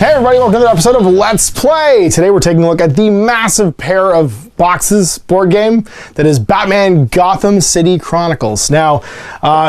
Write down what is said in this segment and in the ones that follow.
Hey everybody, welcome to another episode of Let's Play. Today we're taking a look at the massive pair of boxes board game that is Batman Gotham CIty Chronicles. Now,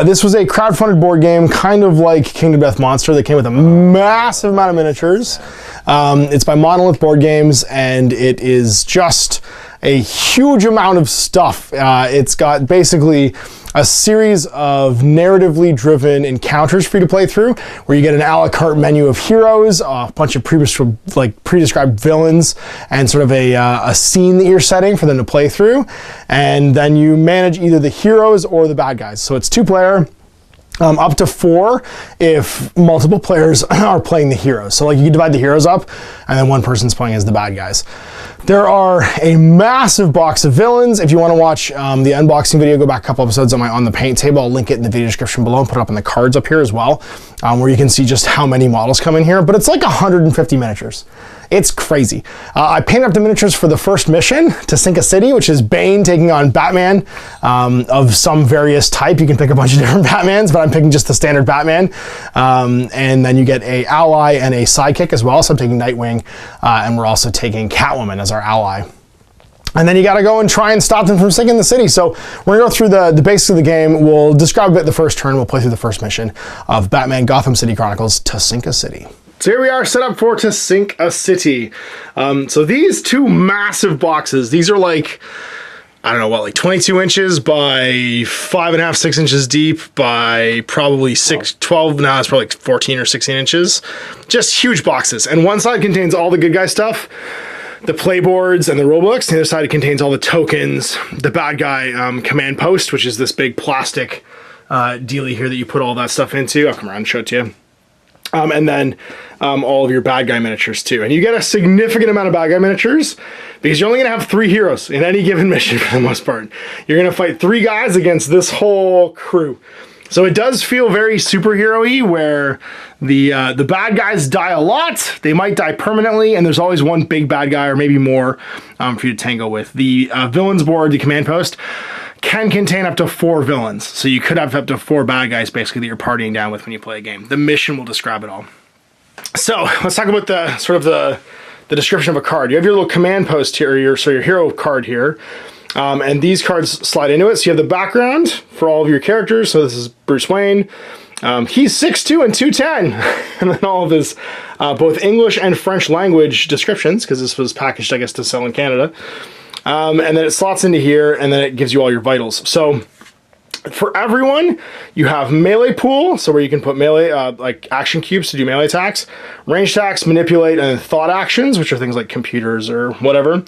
this was a crowdfunded board game, kind of like Kingdom Death Monster, that came with a massive amount of miniatures. It's by Monolith Games, and it is just a huge amount of stuff. It's got basically a series of narratively driven encounters for you to play through, where you get an a la carte menu of heroes, a bunch of pre-described villains, and sort of a scene that you're setting for them to play through. And then you manage either the heroes or the bad guys. So it's 2-player. Up to 4 if multiple players are playing the heroes. So like you can divide the heroes up and then one person's playing as the bad guys. There are a massive box of villains. If you want to watch the unboxing video, go back a couple episodes on the paint table. I'll link it in the video description below and put it up in the cards up here as well, where you can see just how many models come in here. But it's like 150 miniatures. It's crazy. I painted up the miniatures for the first mission to Sinka City, which is Bane taking on Batman of some various type. You can pick a bunch of different Batmans, but I'm picking just the standard Batman. And then you get a ally and a sidekick as well. So I'm taking Nightwing, and we're also taking Catwoman as our ally. And then you got to go and try and stop them from sinking the city. So we're going to go through the basics of the game. We'll describe a bit the first turn. We'll play through the first mission of Batman Gotham CIty Chronicles to Sinka City. So here we are set up for To Sink a City. So these two massive boxes, these are like, I don't know what, like 22 inches by 5.5, 6 inches deep by probably 12, now it's probably like 14 or 16 inches. Just huge boxes. And one side contains all the good guy stuff, the playboards and the rulebooks. The other side contains all the tokens, the bad guy command post, which is this big plastic dealie here that you put all that stuff into. I'll come around and show it to you. And then all of your bad guy miniatures too. And you get a significant amount of bad guy miniatures because you're only going to have 3 heroes in any given mission for the most part. You're going to fight 3 guys against this whole crew. So it does feel very superhero-y, where the bad guys die a lot, they might die permanently, and there's always one big bad guy or maybe more for you to tangle with. The villains board, the command post, can contain up to 4 villains. So you could have up to 4 bad guys basically that you're partying down with when you play a game. The mission will describe it all. So let's talk about the description of a card. You have your little command post here, your hero card here. And these cards slide into it. So you have the background for all of your characters. So this is Bruce Wayne. He's 6'2" and 210. And then all of his both English and French language descriptions, because this was packaged, I guess, to sell in Canada. And then it slots into here, and then it gives you all your vitals. So for everyone, you have melee pool, so where you can put melee, like action cubes to do melee attacks, range attacks, manipulate, and then thought actions, which are things like computers or whatever.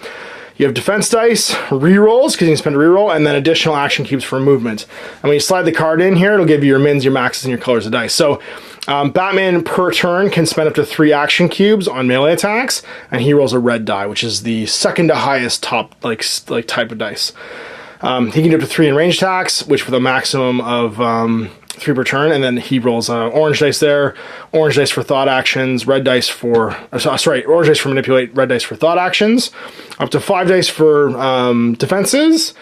You have defense dice, rerolls, because you can spend a reroll, and then additional action cubes for movement. And when you slide the card in here, it'll give you your mins, your maxes, and your colors of dice. So Batman per turn can spend up to 3 action cubes on melee attacks, and he rolls a red die, which is the second to highest top like type of dice. He can do up to 3 in range attacks, which with a maximum of 3 per turn, and then he rolls orange dice there, orange dice for thought actions, red dice for, orange dice for manipulate, red dice for thought actions, up to 5 dice for defenses.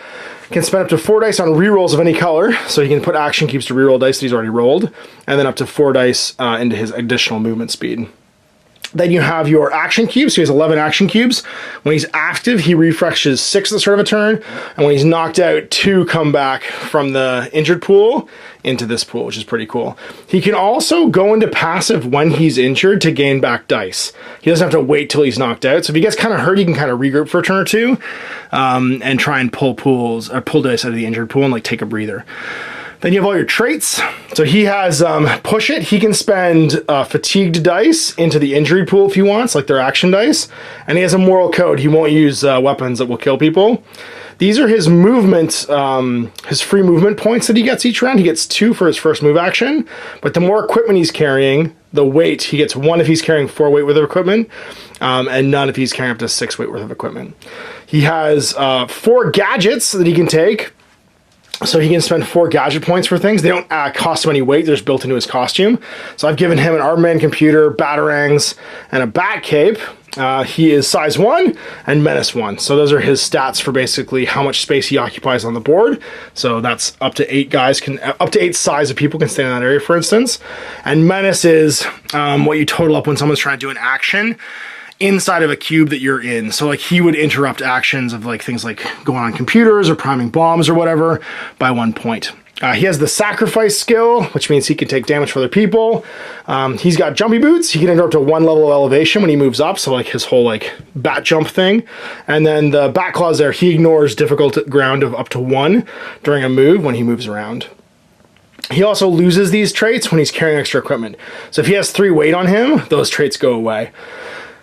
Can spend up to 4 dice on rerolls of any color, so he can put action cubes to reroll dice that he's already rolled, and then up to 4 dice into his additional movement speed. Then you have your action cubes. So he has 11 action cubes. When he's active, he refreshes 6 at the start of a turn. And when he's knocked out, 2 come back from the injured pool into this pool, which is pretty cool. He can also go into passive when he's injured to gain back dice. He doesn't have to wait till he's knocked out. So if he gets kind of hurt, he can kind of regroup for a turn or 2 and try and pull dice out of the injured pool and like take a breather. Then you have all your traits. So he has push it. He can spend fatigued dice into the injury pool if he wants, like their action dice. And he has a moral code. He won't use weapons that will kill people. These are his movement, his free movement points that he gets each round. He gets 2 for his first move action. But the more equipment he's carrying, the weight, he gets 1 if he's carrying 4 weight worth of equipment, and none if he's carrying up to 6 weight worth of equipment. He has 4 gadgets that he can take. So he can spend 4 gadget points for things. They don't cost him any weight. They're just built into his costume. So I've given him an Armman computer, batarangs, and a bat cape. He is size 1 and menace 1. So those are his stats for basically how much space he occupies on the board. So that's up to 8 guys, up to 8 size of people can stay in that area, for instance. And menace is what you total up when someone's trying to do an action inside of a cube that you're in. So like he would interrupt actions of like things like going on computers or priming bombs or whatever by 1 point. He has the sacrifice skill, which means he can take damage for other people. He's got jumpy boots. He can enter up to 1 level of elevation when he moves up. So like his whole like bat jump thing. And then the bat claws there, he ignores difficult ground of up to 1 during a move when he moves around. He also loses these traits when he's carrying extra equipment. So if he has 3 weight on him, those traits go away.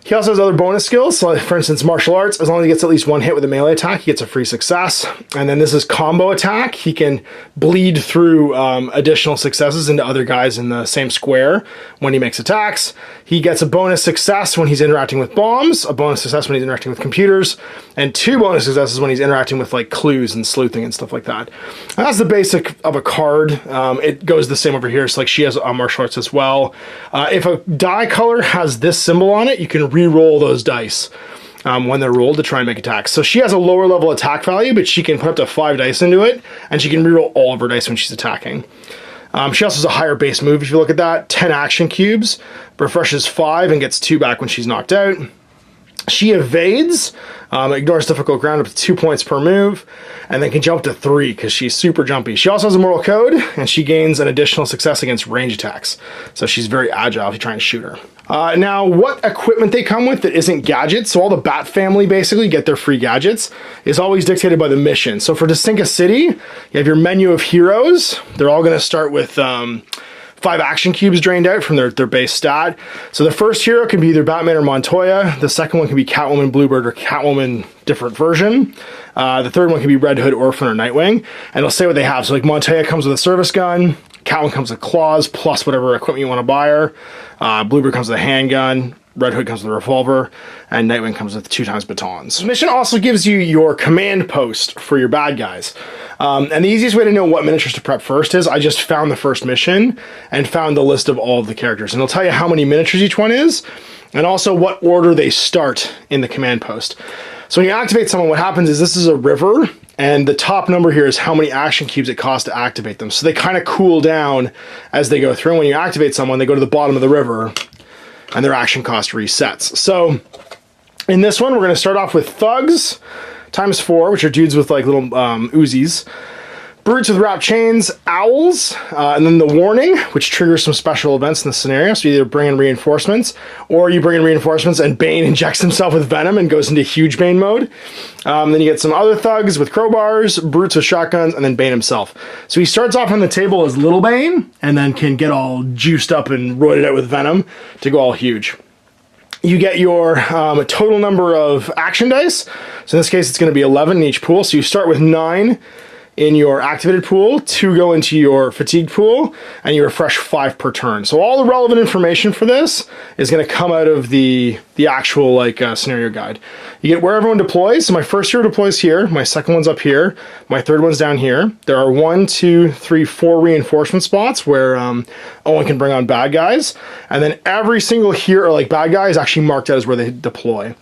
He also has other bonus skills, so for instance, martial arts, as long as he gets at least 1 hit with a melee attack, he gets a free success. And then this is combo attack. He can bleed through additional successes into other guys in the same square when he makes attacks. He gets a bonus success when he's interacting with bombs, a bonus success when he's interacting with computers, and 2 bonus successes when he's interacting with like clues and sleuthing and stuff like that. And that's the basic of a card. It goes the same over here, so like she has martial arts as well. If a die color has this symbol on it, you can re-roll those dice when they're rolled to try and make attacks. So she has a lower level attack value, but she can put up to 5 dice into it, and she can re-roll all of her dice when she's attacking. She also has a higher base move, if you look at that. 10 action cubes, refreshes 5 and gets 2 back when she's knocked out. She evades, ignores difficult ground up to 2 points per move, and then can jump to 3 because she's super jumpy. She also has a mortal code, and she gains an additional success against range attacks. So she's very agile if you try and shoot her. Now, what equipment they come with that isn't gadgets, so all the Bat family basically get their free gadgets, is always dictated by the mission. So for Distinct City, you have your menu of heroes. They're all going to start with 5 action cubes drained out from their base stat. So the first hero can be either Batman or Montoya. The second one can be Catwoman, Bluebird, or Catwoman different version. The third one can be Red Hood, Orphan, or Nightwing. And it'll say what they have. So like Montoya comes with a service gun. Catwoman comes with claws plus whatever equipment you want to buy her. Bluebird comes with a handgun. Red Hood comes with a revolver, and Nightwing comes with 2 times batons. The mission also gives you your command post for your bad guys. And the easiest way to know what miniatures to prep first is I just found the first mission and found the list of all of the characters. And it'll tell you how many miniatures each one is, and also what order they start in the command post. So when you activate someone, what happens is this is a river, and the top number here is how many action cubes it costs to activate them. So they kind of cool down as they go through. And when you activate someone, they go to the bottom of the river, and their action cost resets. So in this one, we're going to start off with thugs times 4, which are dudes with like little Uzis. Brutes with wrapped chains, owls, and then the warning, which triggers some special events in the scenario. So you either bring in reinforcements, or you bring in reinforcements and Bane injects himself with venom and goes into huge Bane mode. Then you get some other thugs with crowbars, brutes with shotguns, and then Bane himself. So he starts off on the table as Little Bane, and then can get all juiced up and roided out with venom to go all huge. You get your total number of action dice. So in this case, it's going to be 11 in each pool. So you start with 9 in your activated pool, 2 go into your fatigued pool, and you refresh 5 per turn. So all the relevant information for this is going to come out of the actual like scenario guide. You get where everyone deploys. So my first hero deploys here, my second one's up here, my third one's down here. There are 1, 2, 3, 4 reinforcement spots where Owen can bring on bad guys, and then every single hero, like bad guy, is actually marked out as where they deploy.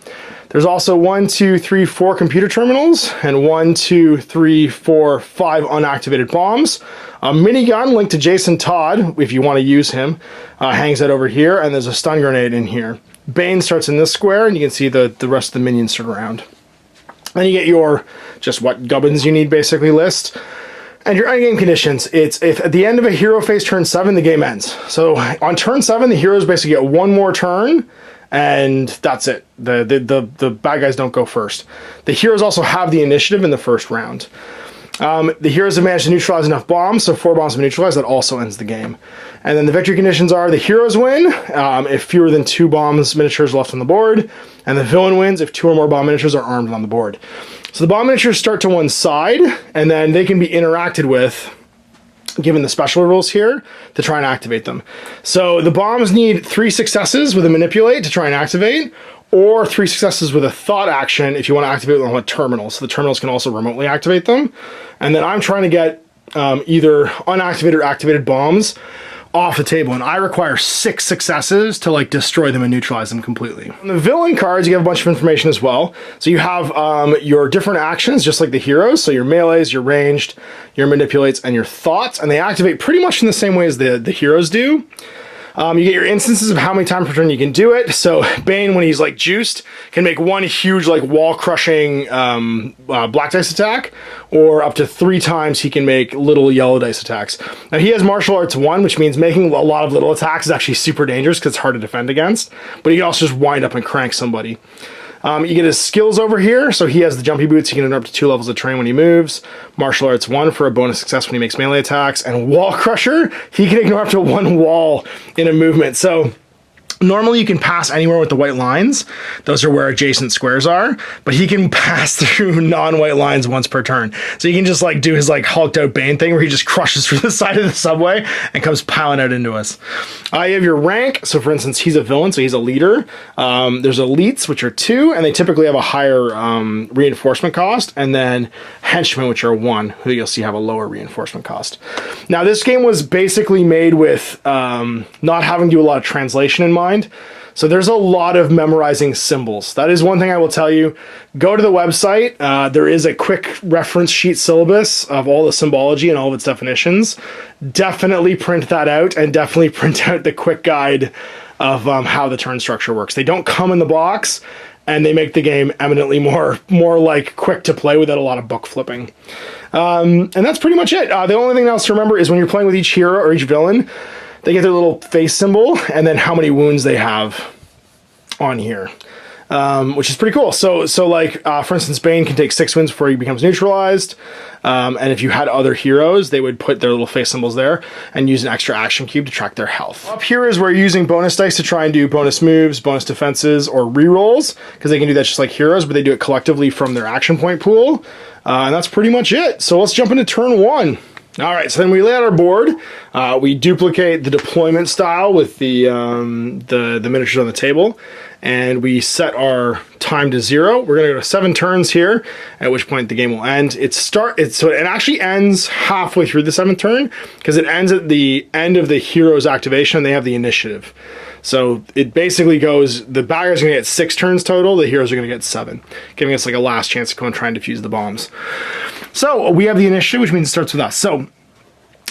There's also 1, 2, 3, 4 computer terminals, and 1, 2, 3, 4, 5 unactivated bombs. A minigun linked to Jason Todd, if you want to use him, hangs out over here, and there's a stun grenade in here. Bane starts in this square, and you can see the rest of the minions start around. Then you get your, just what gubbins you need basically list. And your endgame conditions, it's if at the end of a hero phase turn 7, the game ends. So on turn 7, the heroes basically get 1 more turn, and that's it. The bad guys don't go first. The heroes also have the initiative in the first round. The heroes have managed to neutralize enough bombs, so 4 bombs have been neutralized. That also ends the game. And then the victory conditions are the heroes win if fewer than 2 bombs miniatures are left on the board, and the villain wins if 2 or more bomb miniatures are armed on the board. So the bomb miniatures start to one side, and then they can be interacted with, given the special rules here, to try and activate them. So the bombs need 3 successes with a manipulate to try and activate, or 3 successes with a thought action if you want to activate them on a terminal. So the terminals can also remotely activate them. And then I'm trying to get either unactivated or activated bombs off the table, and I require 6 successes to like destroy them and neutralize them completely. On the villain cards, you have a bunch of information as well. So you have your different actions, just like the heroes. So your melees, your ranged, your manipulates, and your thoughts, and they activate pretty much in the same way as the heroes do. You get your instances of how many times per turn you can do it. So Bane, when he's like juiced, can make one huge like wall crushing black dice attack, or up to 3 times he can make little yellow dice attacks. Now he has martial arts 1, which means making a lot of little attacks is actually super dangerous because it's hard to defend against, but he can also just wind up and crank somebody. You get his skills over here. So he has the jumpy boots. He can enter up to 2 levels of terrain when he moves. Martial arts 1 for a bonus success when he makes melee attacks. And wall crusher, he can ignore up to 1 wall in a movement. So normally you can pass anywhere with the white lines. Those are where adjacent squares are, but he can pass through non-white lines once per turn. So you can just like do his like hulked out Bane thing where he just crushes through the side of the subway and comes piling out into us. You have your rank. So for instance, he's a villain, so he's a leader. There's elites, which are 2, and they typically have a higher reinforcement cost, and then henchmen, which are 1, who you'll see have a lower reinforcement cost. Now this game was basically made with not having to do a lot of translation in mind. So there's a lot of memorizing symbols. That is one thing I will tell you. Go to the website. There is a quick reference sheet syllabus of all the symbology and all of its definitions. Definitely print that out, and definitely print out the quick guide of how the turn structure works. They don't come in the box, and they make the game eminently more like quick to play without a lot of book flipping. And that's pretty much it. The only thing else to remember is when you're playing with each hero or each villain, they get their little face symbol and then how many wounds they have on here, which is pretty cool. So like, for instance, Bane can take 6 wounds before he becomes neutralized. And if you had other heroes, they would put their little face symbols there and use an extra action cube to track their health. Up here is where you're using bonus dice to try and do bonus moves, bonus defenses, or rerolls, because they can do that just like heroes, but they do it collectively from their action point pool. And that's pretty much it. So let's jump into turn 1. All right, so then we lay out our board. We duplicate the deployment style with the miniatures on the table, and we set our time to 0. We're going to go to 7 turns here, at which point the game will end. So it actually ends halfway through the 7th turn, because it ends at the end of the hero's activation. They have the initiative. So it basically goes, the bad guys are going to get 6 turns total, the heroes are going to get 7, giving us like a last chance to go and try and defuse the bombs. So we have the initiative, which means it starts with us. So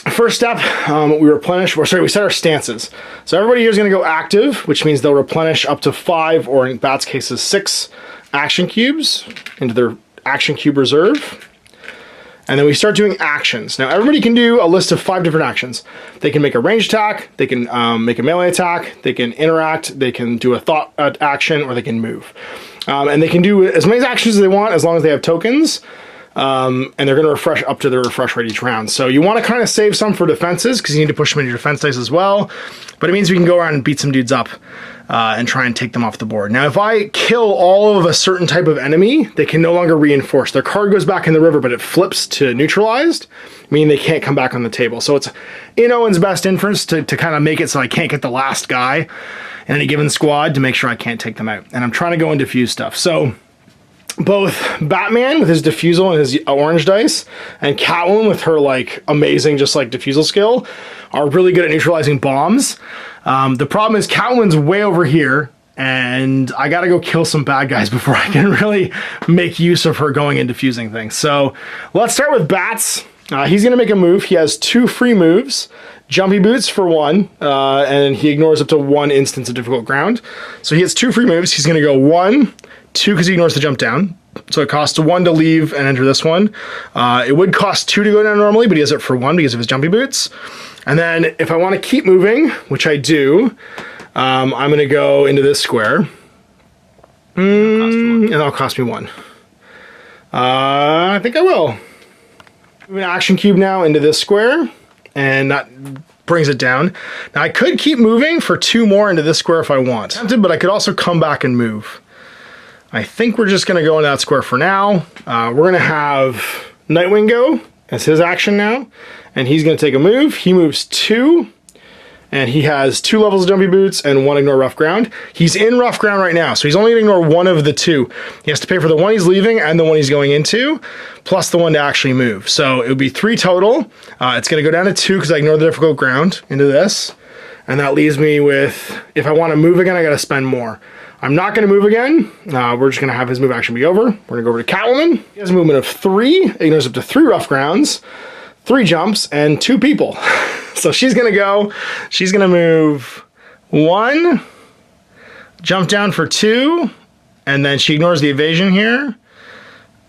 first step, we set our stances. So everybody here is going to go active, which means they'll replenish up to 5, or in Bat's cases 6 action cubes into their action cube reserve. And then we start doing actions. Now everybody can do a list of 5 different actions. They can make a ranged attack, they can make a melee attack, they can interact, they can do a thought action, or they can move. And they can do as many actions as they want as long as they have tokens. And they're going to refresh up to the refresh rate each round. So you want to kind of save some for defenses, because you need to push them into your defense dice as well. But it means we can go around and beat some dudes up and try and take them off the board. Now, if I kill all of a certain type of enemy, they can no longer reinforce. Their card goes back in the river, but it flips to neutralized, meaning they can't come back on the table. So it's in Owen's best interest to kind of make it so I can't get the last guy in any given squad, to make sure I can't take them out. And I'm trying to go and defuse stuff. So both Batman with his defusal and his orange dice, and Catwoman with her like amazing just like defusal skill, are really good at neutralizing bombs. The problem is Catwoman's way over here, and I gotta go kill some bad guys before I can really make use of her going and defusing things. So let's start with Bats. He's gonna make a move. He has 2 free moves. Jumpy Boots for 1, and he ignores up to 1 instance of difficult ground. So he has 2 free moves. He's gonna go 1, 2 because he ignores the jump down. So it costs 1 to leave and enter this one. It would cost 2 to go down normally, but he has it for 1 because of his jumpy boots. And then if I want to keep moving, which I do, I'm going to go into this square. And that'll cost me 1. I think I will. Move an action cube now into this square, and that brings it down. Now I could keep moving for 2 more into this square if I want, but I could also come back and move. I think we're just going to go into that square for now. We're going to have Nightwing go as his action now, and he's going to take a move. He moves 2, and he has 2 levels of jumpy boots and 1 ignore rough ground. He's in rough ground right now, so he's only going to ignore 1 of the 2. He has to pay for the one he's leaving and the one he's going into, plus the one to actually move. So it would be 3 total. It's going to go down to 2 because I ignored the difficult ground into this. And that leaves me with, if I want to move again, I got to spend more. I'm not going to move again. We're just going to have his move action be over. We're going to go over to Catwoman. He has a movement of 3, ignores up to 3 rough grounds, 3 jumps, and 2 people. So she's going to go. She's going to move 1, jump down for 2, and then she ignores the evasion here.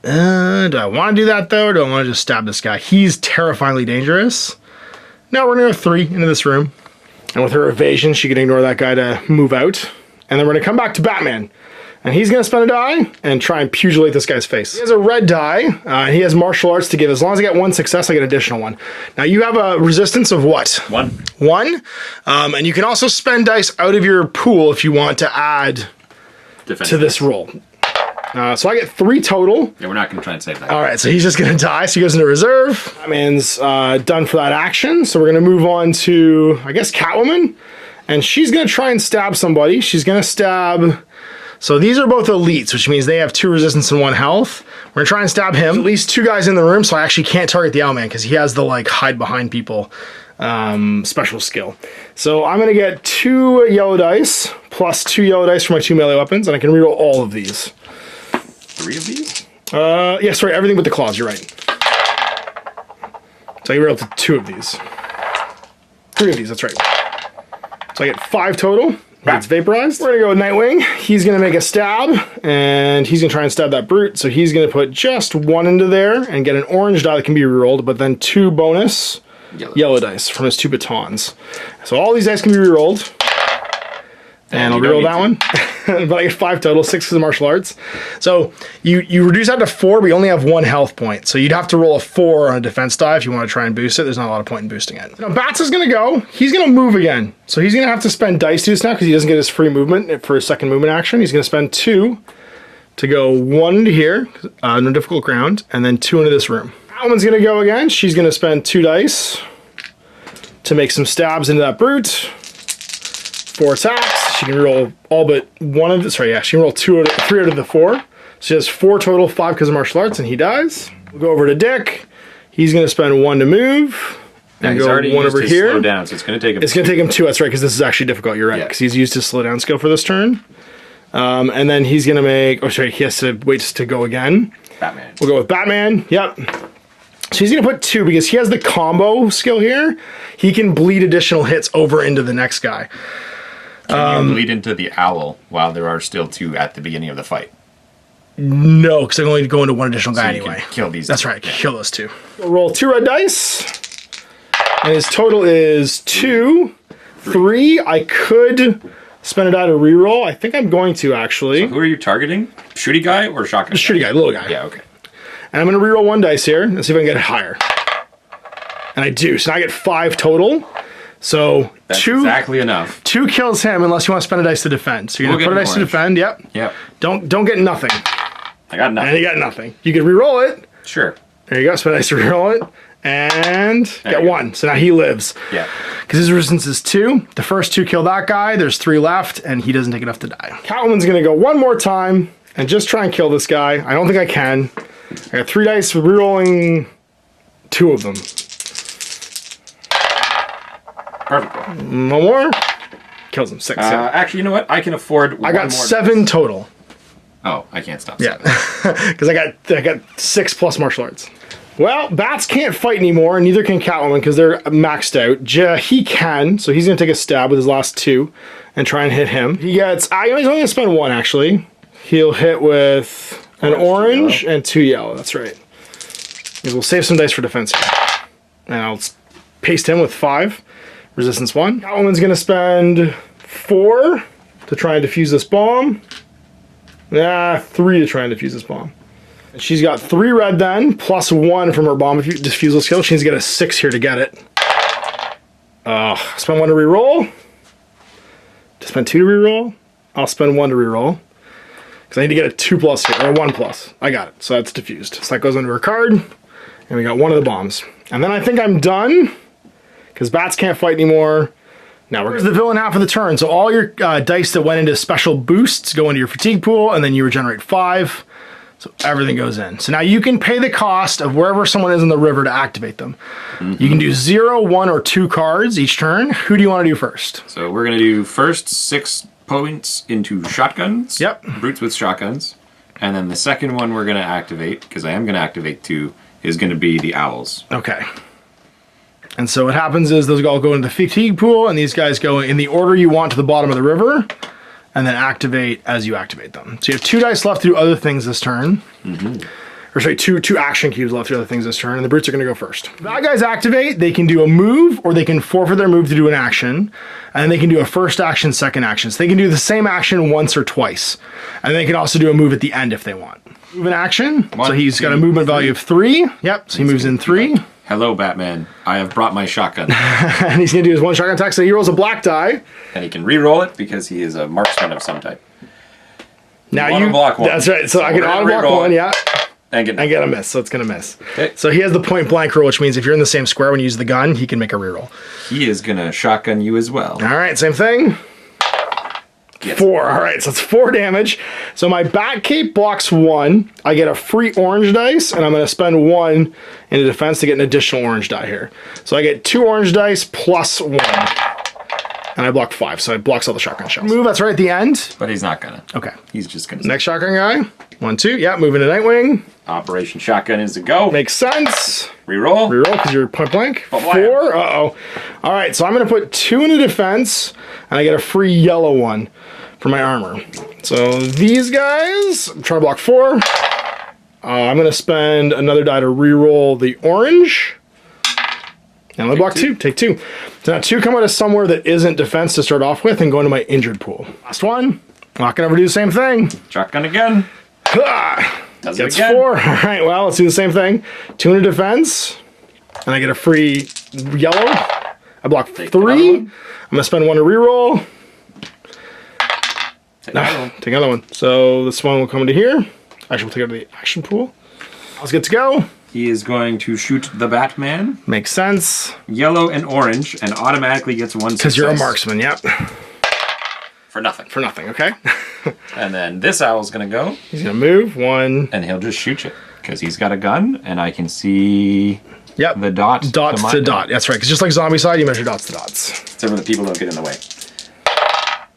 Do I want to do that though, or do I want to just stab this guy? He's terrifyingly dangerous. Now we're going to go 3 into this room. And with her evasion, she can ignore that guy to move out. And then we're gonna come back to Batman. And he's gonna spend a die and try and pugilate this guy's face. He has a red die. He has martial arts to give. As long as I get 1 success, I get an additional 1. Now you have a resistance of what? 1. 1. And you can also spend dice out of your pool if you want to add to this roll. So I get 3 total. Yeah, we're not going to try and save that. All right, so he's just going to die. So he goes into reserve. Batman's done for that action. So we're going to move on to, I guess, Catwoman. And she's going to try and stab somebody. She's going to stab... So these are both elites, which means they have 2 resistance and 1 health. We're going to try and stab him. At least 2 guys in the room, so I actually can't target the Owlman because he has the, like, hide behind people special skill. So I'm going to get 2 yellow dice plus 2 yellow dice for my 2 melee weapons, and I can reroll all of these. 3 of these? Yeah, sorry, everything but the claws, you're right. So I can reroll to 2 of these. 3 of these, that's right. So I get 5 total. It's vaporized. We're gonna go with Nightwing. He's gonna make a stab, and he's gonna try and stab that brute. So he's gonna put just 1 into there and get an orange die that can be rerolled, but then 2 bonus yellow dice from his 2 batons. So all these dice can be rerolled. And I'll reroll that one. But I get 5 total, 6 for the martial arts. So you reduce that to 4, but you only have 1 health point. So you'd have to roll a 4 on a defense die if you want to try and boost it. There's not a lot of point in boosting it. Now Bats is going to go. He's going to move again. So he's going to have to spend dice to this now because he doesn't get his free movement for his second movement action. He's going to spend 2 to go 1 into here, no difficult ground, and then 2 into this room. Catwoman's going to go again. She's going to spend 2 dice to make some stabs into that brute. 4 attacks. She can roll all but 1 of the, sorry, yeah, she can roll 3 out of the 4. So she has 4 total, 5 because of martial arts, and he dies. We'll go over to Dick. He's going to spend 1 to move. And he's go already 1 used over his here. slow down, so it's going to take him. It's going to take him 2, that's right, because this is actually difficult, you're right, because he's used his slow down skill for this turn. And then he's going to make, oh sorry, he has to wait to go again. Batman. We'll go with Batman, yep. So he's going to put 2 because he has the combo skill here. He can bleed additional hits over into the next guy. Can you bleed into the owl while there are still 2 at the beginning of the fight? No, because I'm only going to 1 additional guy you anyway. can kill these. That's right, kill those 2. We'll roll 2 red dice. And his total is 2. 3. I could spend a die to reroll. I think I'm going to, actually. So who are you targeting? Shooty guy or shotgun? The shooty guy, little guy. Yeah, okay. And I'm going to reroll 1 dice here and see if I can get it higher. And I do. So now I get 5 total. So that's 2 exactly enough. 2 kills him unless you want to spend a dice to defend. So you're gonna put a dice to defend. Yep. Yep. Don't get nothing. I got nothing. And you got nothing. You can re-roll it. Sure. There you go. Spend a dice to re-roll it, and get 1. So now he lives. Yeah. Because his resistance is 2. The first 2 kill that guy. There's 3 left, and he doesn't take enough to die. Catwoman's gonna go 1 more time and just try and kill this guy. I don't think I can. I got 3 dice, re-rolling 2 of them. Perfect. 1 more. Kills him. 6. Yeah. Actually, you know what? I can afford one I got more 7 dice. total. Oh, I can't stop. Yeah, because I got 6 plus martial arts. Well, Bats can't fight anymore, and neither can Catwoman because they're maxed out. He can, so he's gonna take a stab with his last 2 and try and hit him. He gets. He's only gonna spend 1 actually. He'll hit with an orange and 2 yellow. That's right. Because we'll save some dice for defense here, and I'll paste him with 5. Resistance 1. Catwoman's gonna spend 4 to try and defuse this bomb. 3 to try and defuse this bomb. And she's got 3 red then, plus 1 from her bomb defusal skill. She needs to get a 6 here to get it. Spend 1 to reroll. To spend 2 to reroll. I'll spend 1 to reroll. Because I need to get a 2 plus here, or a 1 plus. I got it, so that's diffused. So that goes under her card. And we got 1 of the bombs. And then I think I'm done. Because Bats can't fight anymore. Now we're the villain half of the turn. So all your dice that went into special boosts go into your fatigue pool, and then you regenerate 5. So everything goes in. So now you can pay the cost of wherever someone is in the river to activate them. You can do 0, 1, or 2 cards each turn. Who do you want to do first? So we're going to do first 6 points into shotguns. Yep. Brutes with shotguns. And then the second one we're going to activate, because I am going to activate 2, is going to be the owls. Okay. And so what happens is those all go into the fatigue pool, and these guys go in the order you want to the bottom of the river, and then activate as you activate them. So you have 2 dice left to do other things this turn. Or sorry, two action cubes left to do other things this turn, and the brutes are going to go first. If bad guys activate, they can do a move, or they can forfeit their move to do an action, and they can do a first action, second action. So they can do the same action once or twice, and they can also do a move at the end if they want. Move an action. So he's got a movement value of 3. Yep. So he moves in 3. Hello, Batman. I have brought my shotgun. And he's going to do his 1 shotgun attack. So he rolls a black die. And he can re-roll it because he is a marksman of some type. Now you block 1. That's right. So I can auto block 1. Yeah. And get a miss. So it's going to miss. Okay. So he has the point blank rule, which means if you're in the same square when you use the gun, he can make a reroll. He is going to shotgun you as well. All right. Same thing. Yes. 4. All right, so it's 4 damage. So my bat cape blocks 1. I get a free orange dice, and I'm going to spend 1 into defense to get an additional orange die here. So I get 2 orange dice plus 1. And I block 5, so it blocks all the shotgun shells. Move, that's right at the end. But he's not going to. Okay. He's just going to. Next shotgun guy. 1, 2. Yeah, moving to Nightwing. Operation Shotgun is a go. Makes sense. Reroll. Reroll, because you're point blank. 4. Uh-oh. All right, so I'm going to put 2 into defense, and I get a free yellow one for my armor. So these guys, I'm trying to block 4. I'm going to spend another die to reroll the orange. And I block 2. Take 2. So now 2 come out of somewhere that isn't defense to start off with and go into my injured pool. Last one. Not going to ever do the same thing. Shotgun again. Does it again. 4. All right, well, let's do the same thing. 2 into defense. And I get a free yellow. I block 3. I'm going to spend 1 to reroll. Take another one. So this one will come into here. Actually, we'll take it to the action pool. Let's get to go. He is going to shoot the Batman. Makes sense. Yellow and orange, and automatically gets 1 success. Because you're a marksman, yep. For nothing. For nothing, okay. And then this owl's going to go. He's going to move 1. And he'll just shoot you. Because he's got a gun, and I can see the dot. Dots to dot. That's right, because just like zombie side, you measure dots to dots. Except for the people don't get in the way.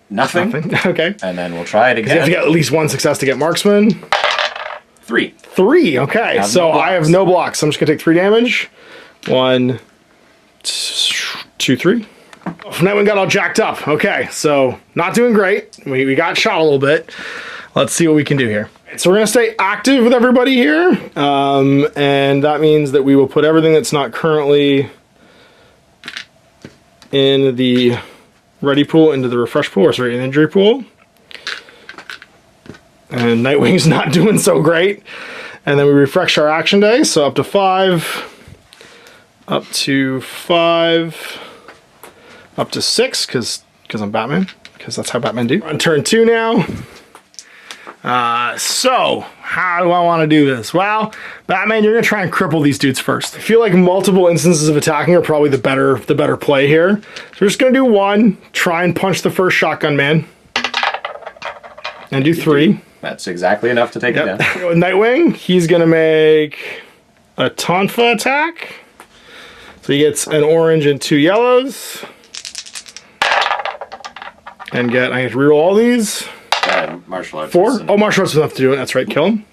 Nothing. Okay. And then we'll try it again. You have to get at least 1 success to get marksman. 3. 3, okay. So I have no blocks. So I'm just going to take 3 damage. 1, 2, 3. Nightwing got all jacked up. Okay, so not doing great. We got shot a little bit. Let's see what we can do here. So we're going to stay active with everybody here. And that means that we will put everything that's not currently in the ready pool into the refresh pool, or sorry, an injury pool. And Nightwing's not doing so great. And then we refresh our action day, so up to 5, up to 5, up to 6, because I'm Batman, because that's how Batman do. We're on turn 2 now. So how do I want to do this? Well, Batman, you're gonna try and cripple these dudes first. I feel like multiple instances of attacking are probably the better play here. So we're just gonna do 1, try and punch the first shotgun man, and do 3. That's exactly enough to take it down. With Nightwing, he's gonna make a Tonfa attack. So he gets an orange and 2 yellows. And I have to reroll all these. Martial arts. 4? Oh, martial arts is enough to do it. That's right, kill him.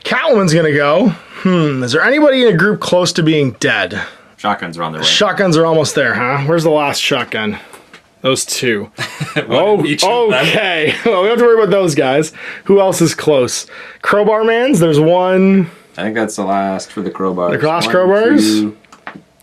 Catwoman's gonna go. Is there anybody in a group close to being dead? Shotguns are on their way. Shotguns are almost there, huh? Where's the last shotgun? Those 2. Okay. Well, we don't have to worry about those guys. Who else is close? Crowbar Mans, there's 1. I think that's the last for the crowbars. The last crowbars? 2.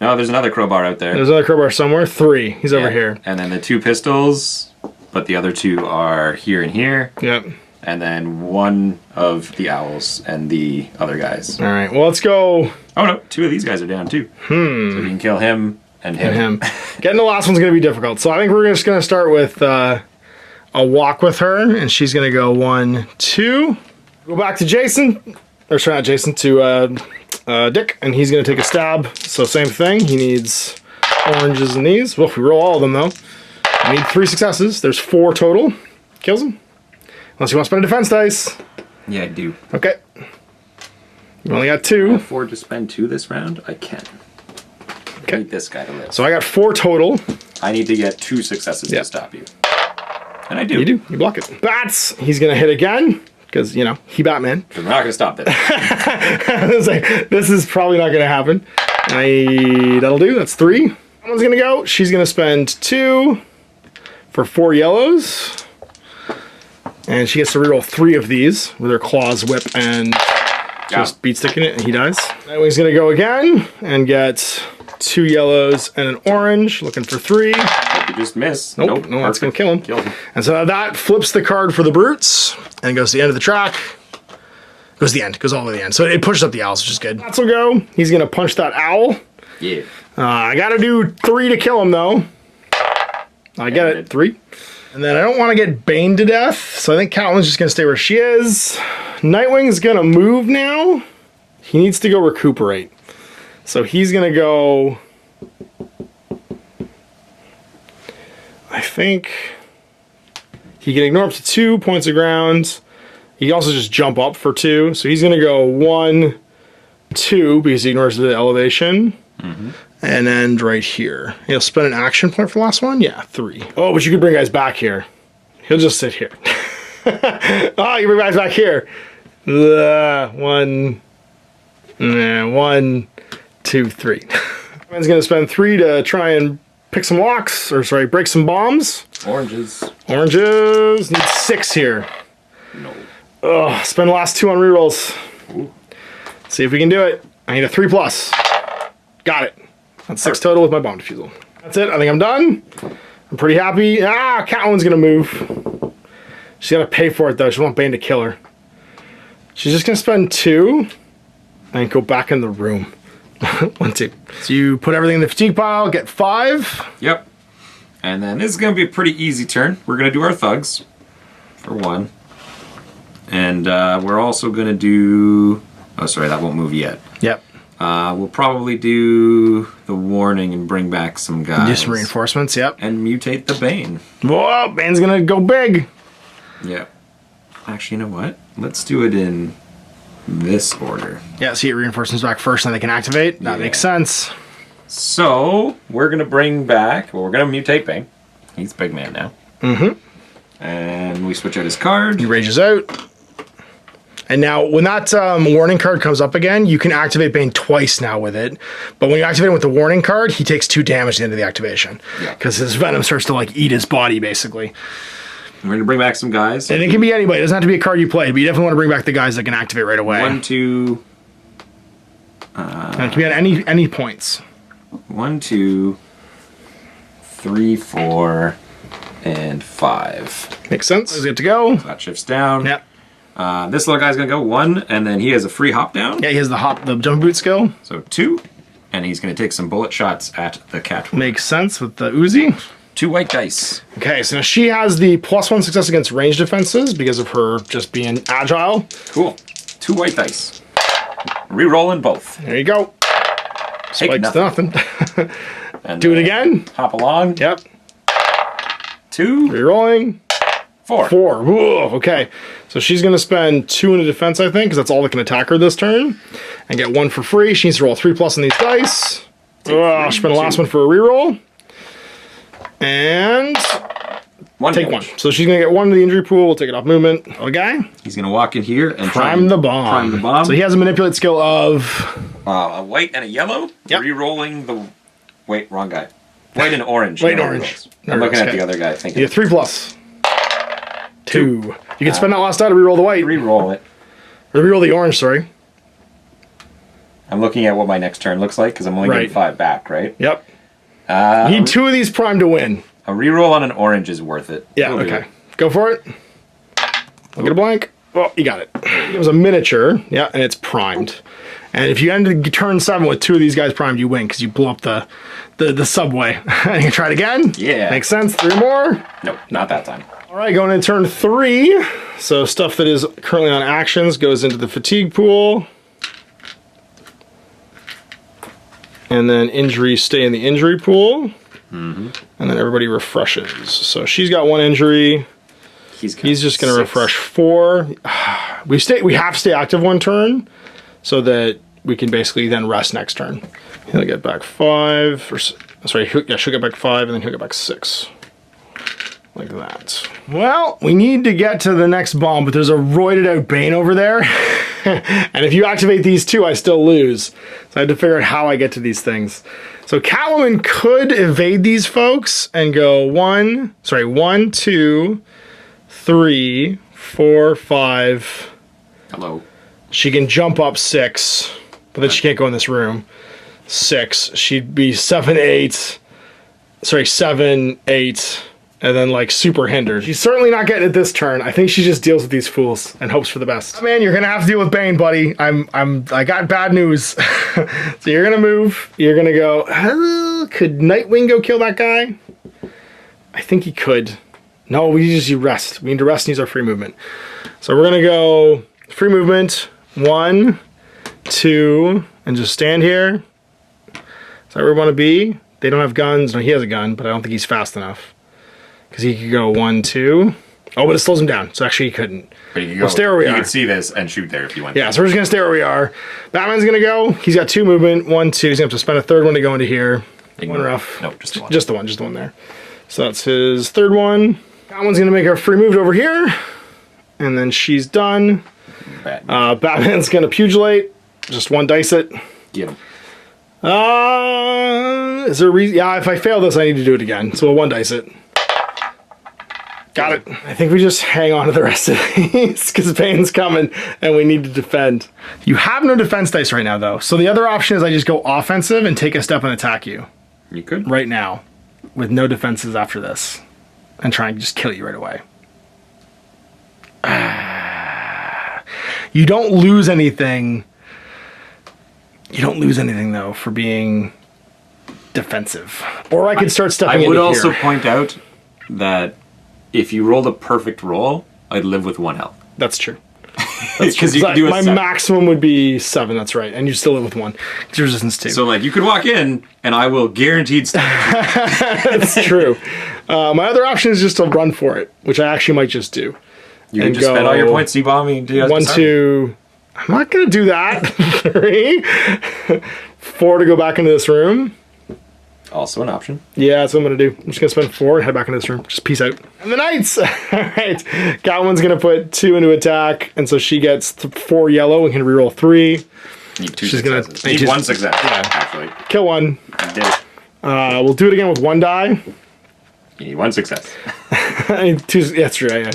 No, there's another crowbar out there. There's another crowbar somewhere. 3. He's over here. And then the 2 pistols, but the other 2 are here and here. Yep. And then 1 of the owls and the other guys. All right, well, let's go. Oh, no, 2 of these guys are down, too. So we can kill him and him. Getting the last one's going to be difficult. So I think we're just going to start with a walk with her, and she's going to go 1, 2. Go back to Jason. Or sorry, not Jason, to Dick, and he's going to take a stab. So same thing. He needs oranges and these. Well, if we roll all of them, though. I need 3 successes. There's 4 total. Kills him. Unless you want to spend a defense dice. Yeah, I do. Okay. You only got I 2. afford to spend 2 this round? I can. Okay. I need this guy to live. So I got 4 total. I need to get 2 successes to stop you. And I do. You do. You block it. Bats. He's going to hit again. Because, you know, he Batman. We're not going to stop this. I was like, this is probably not going to happen. That'll do. That's 3. Someone's going to go. She's going to spend 2 for 4 yellows. And she gets to reroll 3 of these with her claws, whip, and just beat sticking it, and he dies. Nightwing's going to go again and get 2 yellows and an orange, looking for 3. Hope you just miss. Nope, no, that's going to kill him. Killed him. And so that flips the card for the brutes and goes to the end of the track. Goes to the end, goes all the way to the end. So it pushes up the owls, which is good. Bats will go. He's going to punch that owl. Yeah. I got to do 3 to kill him, though. I get it, 3. And then I don't want to get Bane to death, so I think Catwoman's just going to stay where she is. Nightwing's going to move now. He needs to go recuperate. So he's going to go... I think... He can ignore up to 2 points of ground. He can also just jump up for 2. So he's going to go 1, 2, because he ignores the elevation. Mm-hmm. And end right here. He'll spend an action point for the last one? Yeah, 3. Oh, but you could bring guys back here. He'll just sit here. Oh, you bring guys back here. 1, 2, 3. Man's gonna spend 3 to try and pick some locks, or sorry, break some bombs. Oranges. Oranges. Need 6 here. No. Oh, spend the last 2 on rerolls. Ooh. See if we can do it. I need a 3+. Got it. That's 6 total with my bomb defusal. That's it. I think I'm done. I'm pretty happy. Catwoman's gonna move. She's gotta pay for it though. She wants Bane to kill her. She's just gonna spend 2 and go back in the room. 1, 2. So you put everything in the fatigue pile, get 5. Yep. And then this is gonna be a pretty easy turn. We're gonna do our thugs for 1. And we're also gonna do... Oh, sorry, that won't move yet. Yep. We'll probably do the warning and bring back some guys. Do some reinforcements, yep. And mutate the Bane. Whoa, Bane's gonna go big. Yeah. Actually, you know what? Let's do it in this order. Yeah, so you get reinforcements back first and they can activate. That makes sense. So, we're gonna bring back... Well, we're gonna mutate Bane. He's big man now. Mm-hmm. And we switch out his card. He rages out. And now, when that warning card comes up again, you can activate Bane twice now with it. But when you activate him with the warning card, he takes 2 damage at the end of the activation. Yeah. Because his venom starts to, like, eat his body, basically. We're going to bring back some guys. And it can be anybody. It doesn't have to be a card you played, but you definitely want to bring back the guys that can activate right away. 1, 2... and it can be at any points. 1, 2, 3, 4, and 5. Makes sense. He's good to go. So that shifts down. Yep. This little guy's gonna go 1, and then he has a free hop down. Yeah, he has the jumping boot skill. So 2, and he's gonna take some bullet shots at the cat. Makes sense with the Uzi. 2 white dice. Okay, so now she has the +1 success against ranged defenses because of her just being agile. Cool. 2 white dice. Rerolling both. There you go. Take nothing. And do it again. Hop along. Yep. 2. Rerolling. 4. 4. Whoa, okay. So she's going to spend 2 in a defense, I think, because that's all that can attack her this turn. And get 1 for free. She needs to roll 3+ on these dice. I'll spend the last one for a reroll. And... take damage. 1. So she's going to get 1 to the injury pool. We'll take it off movement. Okay. He's going to walk in here and prime the bomb. Prime the bomb. So he has a manipulate skill of... a white and a yellow. Yep. Rerolling the... Wait, wrong guy. White and orange. White and orange. I'm looking at the other guy thinking... Yeah, 3+. 2. You can spend that last die to reroll the white. Reroll it. Or reroll the orange, sorry. I'm looking at what my next turn looks like because I'm only getting 5 back, right? Yep. You need 2 of these primed to win. A reroll on an orange is worth it. Yeah, okay. Go for it. Look at a blank. Oh, you got it. It was a miniature. Yeah, and it's primed. And if you end turn 7 with 2 of these guys primed, you win because you blew up the subway. And you try it again? Yeah. Makes sense. 3 more? Nope, not that time. All right, going into turn 3. So stuff that is currently on actions goes into the fatigue pool. And then injuries stay in the injury pool. And then everybody refreshes. So she's got 1 injury. He's just going to refresh 4. We have to stay active 1 turn so that we can basically then rest next turn. He'll get back 5. She'll get back 5, and then he'll get back 6. Like that. Well, we need to get to the next bomb, but there's a roided out Bane over there. And if you activate these 2, I still lose. So I had to figure out how I get to these things. So Catwoman could evade these folks and go 1, 2, 3, 4, 5. Hello. She can jump up 6, but then she can't go in this room. 6. She'd be 7, 8, and then like super hindered. She's certainly not getting it this turn. I think she just deals with these fools and hopes for the best. Man, you're gonna have to deal with Bane, buddy. I got bad news. So you're gonna move. You're gonna go. Could Nightwing go kill that guy? I think he could. No, we need to rest. We need to rest and use our free movement. So we're gonna go free movement. 1, 2, and just stand here. Is that where we want to be? They don't have guns. No, he has a gun, but I don't think he's fast enough. Because he could go 1, 2. Oh, but it slows him down, so actually he couldn't. But you could stay where we are. You could see this and shoot there if you want. Yeah, so we're just going to stay where we are. Batman's going to go. He's got 2 movement. 1, 2. He's going to have to spend a 3rd one to go into here. One rough. Nope, just the one. Just the one there. So that's his 3rd one. Batman's going to make our free move over here. And then she's done. Batman's going to pugilate. Just 1 dice it. Get him. Is there a reason? Yeah, if I fail this, I need to do it again. So we'll 1 dice it. Got it. I think we just hang on to the rest of these because Bane's coming and we need to defend. You have no defense dice right now, though. So the other option is I just go offensive and take a step and attack you. You could. Right now, with no defenses after this, and try and just kill you right away. You don't lose anything. You don't lose anything, though, for being defensive. Or I could start stepping into here. I would also point out that if you rolled a perfect roll, I'd live with 1 health. That's true. Because you can do my maximum would be 7, that's right. And you still live with 1. It's resistance 2. So, like, you could walk in, and I will guaranteed stab you. That's true. My other option is just to run for it, which I actually might just do. You can just spend all your points C-bombing. 1, 2... I'm not going to do that. 3. 4 to go back into this room. Also an option. Yeah, that's what I'm going to do. I'm just going to spend 4 and head back into this room. Just peace out. And the Knights! Alright. Catwoman's going to put 2 into attack, and so she gets 4 yellow and can reroll 3. You need 2 successes. You need 1 success, actually. Kill 1. You did it. We'll do it again with 1 die. You need 1 success. 2, that's true, yeah.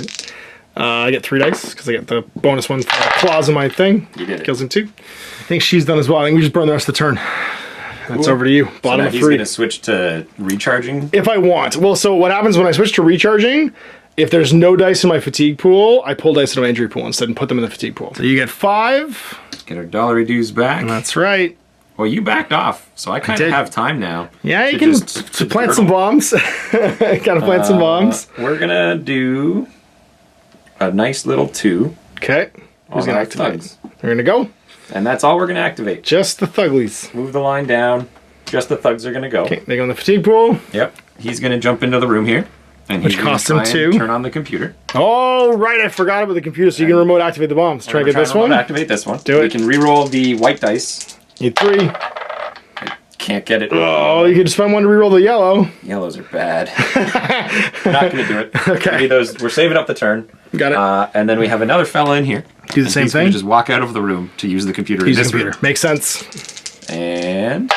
I get 3 dice, because I get the bonus 1 for claws in my thing. You did it. Kills him 2. I think she's done as well. I think we just burn the rest of the turn. That's over to you. Bottom so of 3. He's going to switch to recharging? If I want. Well, so what happens when I switch to recharging, if there's no dice in my fatigue pool, I pull dice in my injury pool instead and put them in the fatigue pool. So you get 5. Get our dollar dues back. That's right. Well, you backed off, so I kind of have time now. Yeah, you can plant some bombs. Gotta plant some bombs. We're going to do a nice little 2. Okay. Who's going to activate? Thugs. They're going to go. And that's all we're going to activate. Just the thuglies. Move the line down. Just the thugs are going to go. Okay, they go in the fatigue pool. Yep. He's going to jump into the room here. And which costs him 2. Turn on the computer. Oh, right. I forgot about the computer, so you can remote activate the bombs. Try to get this one. Activate this one. Do it. We can re-roll the white dice. Need 3. I can't get it. Oh, you can spend 1 to re-roll the yellow. Yellows are bad. Not going to do it. Okay. We're saving up the turn. Got it. And then we have another fella in here. Do the same thing? Just walk out of the room to use the computer. Use the computer. Makes sense. And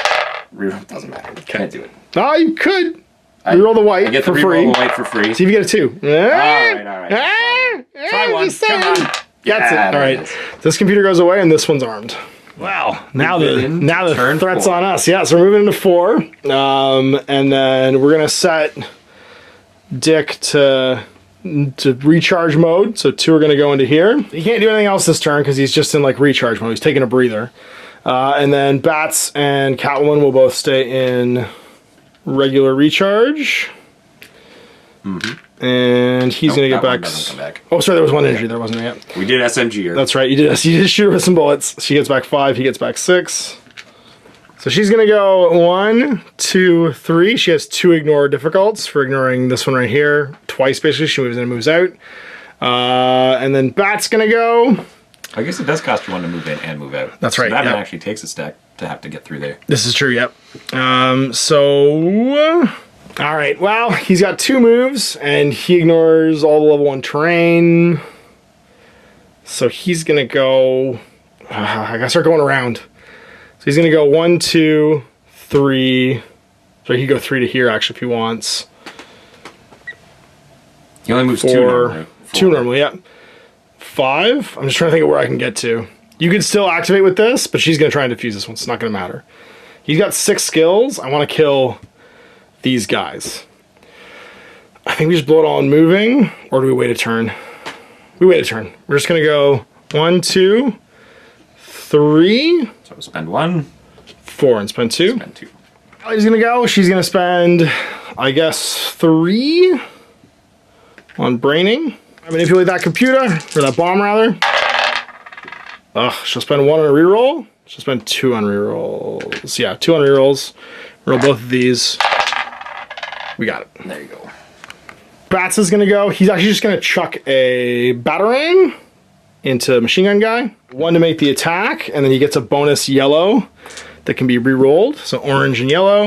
reroll doesn't matter. Can't do it. Oh, you could. Reroll the white for free. Reroll the white for free. See if you get a 2. All right. Try one. Come on. That's it. All right. This computer goes away, and this one's armed. Wow. Now the threat's 4. On us. Yeah, so we're moving into 4. And then we're going to set Dick to recharge mode. So 2 are going to go into here. He can't do anything else this turn because he's just in like recharge mode. He's taking a breather. And then Bats and Catwoman will both stay in regular recharge. Mm-hmm. And he's going to get back. Come back. Oh, sorry, there was 1 injury. There wasn't yet. We did SMG her. That's right. You did shoot her with some bullets. She gets back 5. He gets back 6. So she's gonna go 1, 2, 3. She has 2 ignore difficults for ignoring this one right here. Twice, basically. She moves in and moves out. And then Bat's gonna go. I guess it does cost you 1 to move in and move out. That's right. So Batman actually takes a stack to have to get through there. This is true, yep. All right, well, he's got 2 moves, and he ignores all the level 1 terrain. So he's gonna go... I gotta start going around. So he's gonna go 1, 2, 3. So he can go 3 to here, actually, if he wants. He only moves 2 normally. 2 normally, yeah. 5. I'm just trying to think of where I can get to. You can still activate with this, but she's gonna try and defuse this one. It's not gonna matter. He's got 6 skills. I want to kill these guys. I think we just blow it all in moving, or do we wait a turn? We wait a turn. We're just gonna go 1, 2, 3. So spend 1. 4 and spend 2. Spend 2. He's gonna go. She's gonna spend, I guess, 3 on braining. I manipulate that computer, or that bomb rather. She'll spend 1 on a reroll. She'll spend 2 on rerolls. Yeah, 2 on rerolls. Roll both of these. We got it. There you go. Bats is gonna go. He's actually just gonna chuck a batarang into machine gun guy. 1 to make the attack, and then he gets a bonus yellow that can be re-rolled. So orange and yellow.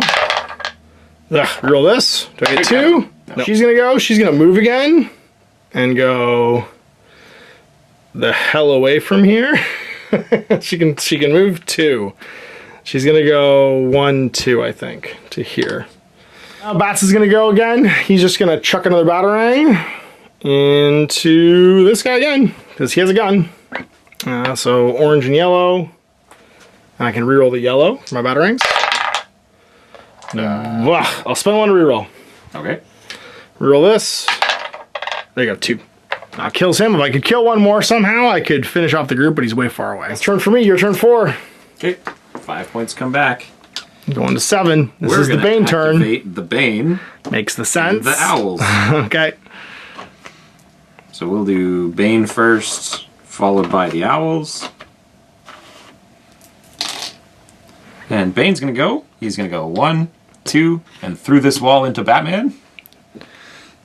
Reroll this. Do I get 2? No. She's gonna go. She's gonna move again and go the hell away from here. she can move 2. She's gonna go 1, 2, I think, to here. Now Bats is gonna go again. He's just gonna chuck another batarang into this guy again, because he has a gun. So orange and yellow. And I can reroll the yellow for my batarangs. I'll spend 1 to reroll. Okay. Reroll this. There you go, 2. Kills him. If I could kill 1 more somehow, I could finish off the group, but he's way far away. It's turn for me, your turn 4. Okay. 5 points come back. Going to 7. This is the Bane turn. The Bane. Makes the sense. The owls. Okay. So we'll do Bane first, followed by the owls. And Bane's gonna go. He's gonna go 1, 2, and through this wall into Batman.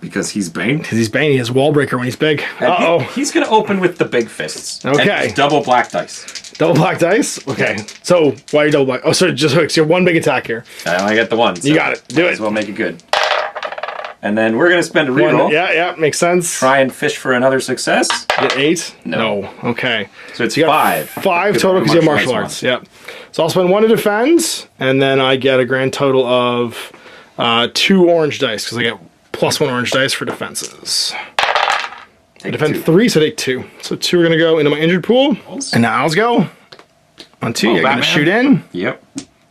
Because he's Bane. Because he's Bane. He has wall breaker when he's big. Uh-oh. He's gonna open with the big fists. Okay. And double black dice. Double black dice? Okay. So, why are you double black? Oh, so just hooks. You have 1 big attack here. I only get the 1. So you got it. Do it. Might as well make it good. And then we're gonna spend a reroll. Yeah, makes sense. Try and fish for another success. Get 8? No. Okay. So it's 5. 5 total because you have martial arts. Yep. So I'll spend 1 to defend, and then I get a grand total of 2 orange dice, because I get +1 orange dice for defenses. I defend 3, so I take 2. So 2 are going to go into my injured pool. And now owls go. On 2, you're going to shoot in. Yep.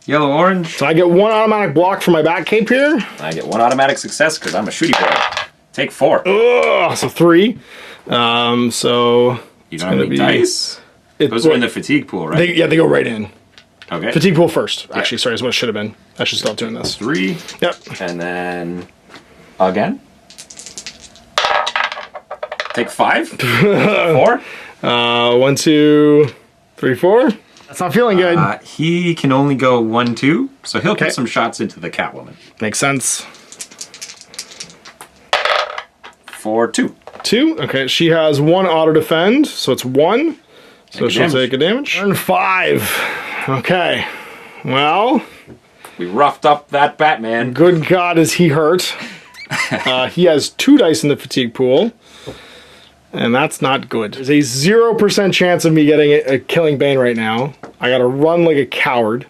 Yellow, orange. So I get 1 automatic block for my bat cape here. I get 1 automatic success because I'm a shooty boy. Take 4. So 3. So you don't have any dice? Those are in the fatigue pool, right? They go right in. Okay. Fatigue pool first. Actually, sorry, is what it should have been. I should stop doing this. 3. Yep. And then again. Take 5. 4. 1, 2, 3, 4. That's not feeling good. He can only go 1, 2, so he'll put some shots into the Catwoman. Makes sense. 4, 2. 2. Okay, she has 1 auto defend, so it's 1. So she'll take a damage. Turn 5. Okay. Well, we roughed up that Batman. Good God, is he hurt? He has 2 dice in the fatigue pool. And that's not good. There's a 0% chance of me getting killing Bane right now. I gotta run like a coward,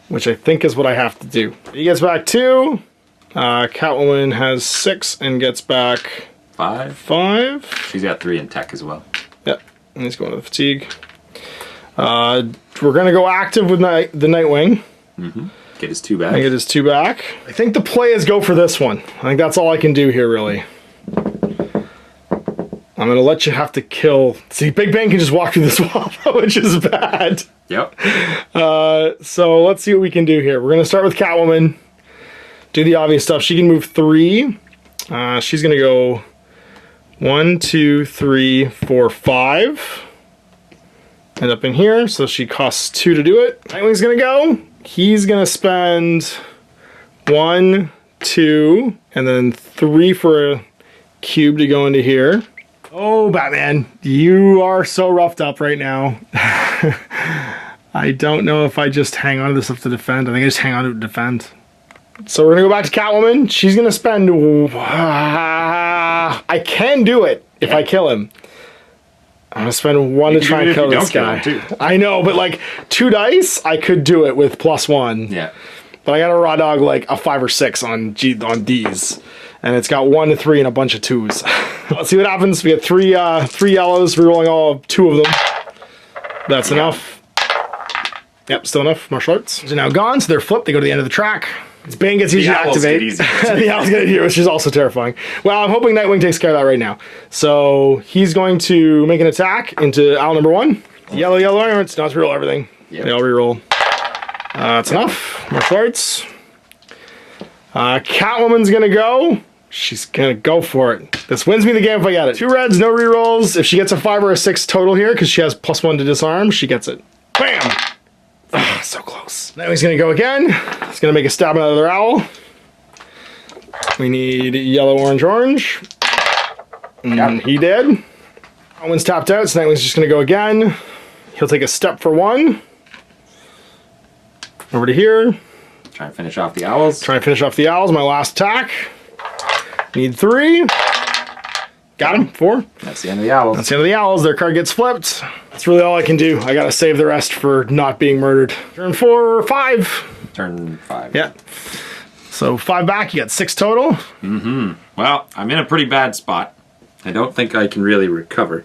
which I think is what I have to do. He gets back 2. Catwoman has 6 and gets back 5. She's got 3 in tech as well. Yep, and he's going to the fatigue. We're gonna go active with the Nightwing. Get his 2 back. I get his 2 back. I think the play is go for this one. I think that's all I can do here, really. I'm gonna let you have to kill. See, Big Bang can just walk through this wall, which is bad. Yep. So let's see what we can do here. We're gonna start with Catwoman. Do the obvious stuff. She can move 3. She's gonna go 1, 2, 3, 4, 5. End up in here, so she costs 2 to do it. Nightwing's gonna go. he's gonna spend 1, 2, and then 3 for a cube to go into here. Oh, Batman, you are so roughed up right now. I don't know if I just hang on to this stuff to defend. I think I just hang on to defend. So we're gonna go back to Catwoman. She's gonna spend... I can do it if I kill him. I'm gonna spend 1 to try and kill this guy. I know, but like 2 dice, I could do it with +1. Yeah. But I got a raw dog like a 5 or 6 on D's. And it's got 1 to 3 and a bunch of 2s. Let's see what happens. We get 3 yellows, rerolling all 2 of them. That's enough. Yep, still enough. Martial arts. They're now gone, so they're flipped. They go to the end of the track. Bane gets easy to activate. The owl's get easier, which is also terrifying. Well, I'm hoping Nightwing takes care of that right now. So he's going to make an attack into owl number 1. Yellow armor. Now let's reroll everything. Yep. They all reroll. That's enough. Martial arts. Catwoman's gonna go. She's gonna go for it. This wins me the game if I get it. 2 reds, no rerolls. If she gets a 5 or a 6 total here, because she has +1 to disarm, she gets it. Bam! Ah, so close. Now he's gonna go again. He's gonna make a stab at another owl. We need yellow, orange. He did. That one's tapped out, so Nightwing's just gonna go again. He'll take a step for 1. Over to here. Try and finish off the owls. My last attack. Need 3. Got him. 4. That's the end of the owls. Their card gets flipped. That's really all I can do. I gotta save the rest for not being murdered. Turn 4 or 5. Turn 5. Yeah. So 5 back, you got 6 total. Well, I'm in a pretty bad spot. I don't think I can really recover.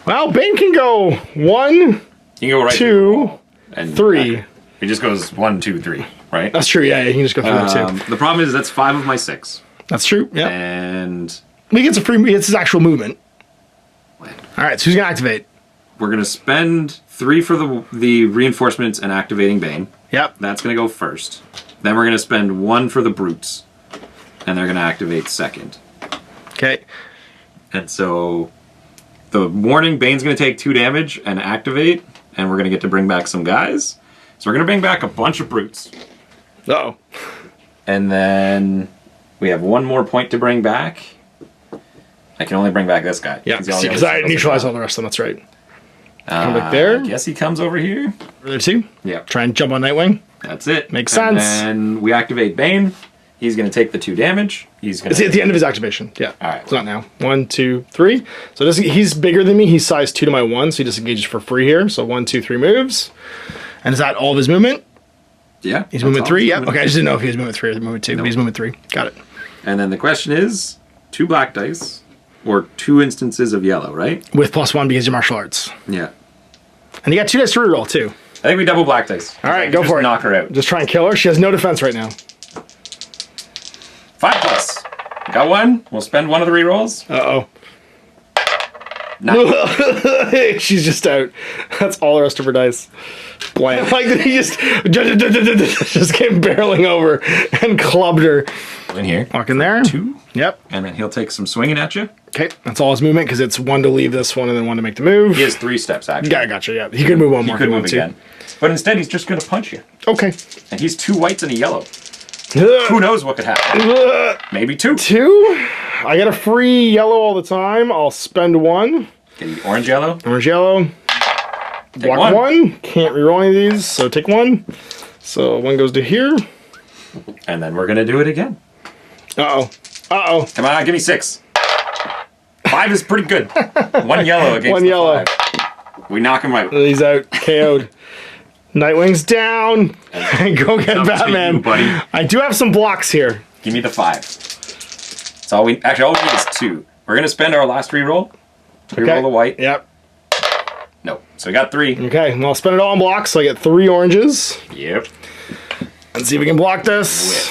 Well, Bane can go 1, You can go right 2, and 3. He just goes 1, 2, 3, right? That's true, yeah, you can just go through that too. The problem is that's 5 of my 6. That's true, yeah. And He gets his actual movement. Alright, so who's gonna activate? we're gonna spend 3 for the reinforcements and activating Bane. Yep. That's gonna go first. Then we're gonna spend 1 for the brutes, and they're gonna activate second. Okay. And so the warning, Bane's gonna take 2 damage and activate, and we're gonna get to bring back some guys. So we're gonna bring back a bunch of brutes. Uh-oh. And then we have 1 more point to bring back. I can only bring back this guy. Yeah, because I neutralized all the rest of them, that's right. Come back there. I guess he comes over here. Over there too? Yeah. Try and jump on Nightwing. That's it. Makes sense. And we activate Bane. He's going to take the 2 damage. He's going to... It's at the end of his activation. Yeah. All right. It's not now. 1, 2, 3. So he's bigger than me. He's size 2 to my 1, so he disengages for free here. So 1, 2, 3 moves. And is that all of his movement? Yeah. He's movement 3? Yeah. Okay, I just didn't know if he was movement 3 or movement 2. Nope. But he's movement 3. Got it. And then the question is 2 black dice or 2 instances of yellow, right? With +1 because you're martial arts. Yeah. And you got 2 dice to reroll too. I think we double black dice. All right, go for it. Knock her out. Just try and kill her. She has no defense right now. 5+. Got 1. We'll spend 1 of the rerolls. Uh-oh. No. She's just out. That's all the rest of her dice. Blam. Like he just came barreling over and clubbed her. In here. Walk in there. 2. Yep. And then he'll take some swinging at you. Okay, that's all his movement because it's 1 to leave this one and then 1 to make the move. He has 3 steps actually. Yeah, I gotcha. Yeah, he could move 1 more. He could move again. But instead, he's just going to punch you. Okay. And he's 2 whites and a yellow. Who knows what could happen? Maybe 2. 2? I get a free yellow all the time. I'll spend 1. Okay, orange yellow. Orange yellow. Take Block 1. Can't reroll any of these, so take 1. So 1 goes to here. And then we're going to do it again. Uh-oh. Uh-oh. Come on, give me 6. 5 is pretty good. 1 yellow against 1 yellow. 5. We knock him out. He's out. KO'd. Nightwing's down. And go get Batman. You, buddy. I do have some blocks here. Give me the 5. That's all we... Actually, all we need is 2. We're going to spend our last reroll. Reroll the white. Yep. No. So we got 3. Okay, well, I'll spend it all on blocks, so I get 3 oranges. Yep. Let's see if we can block this.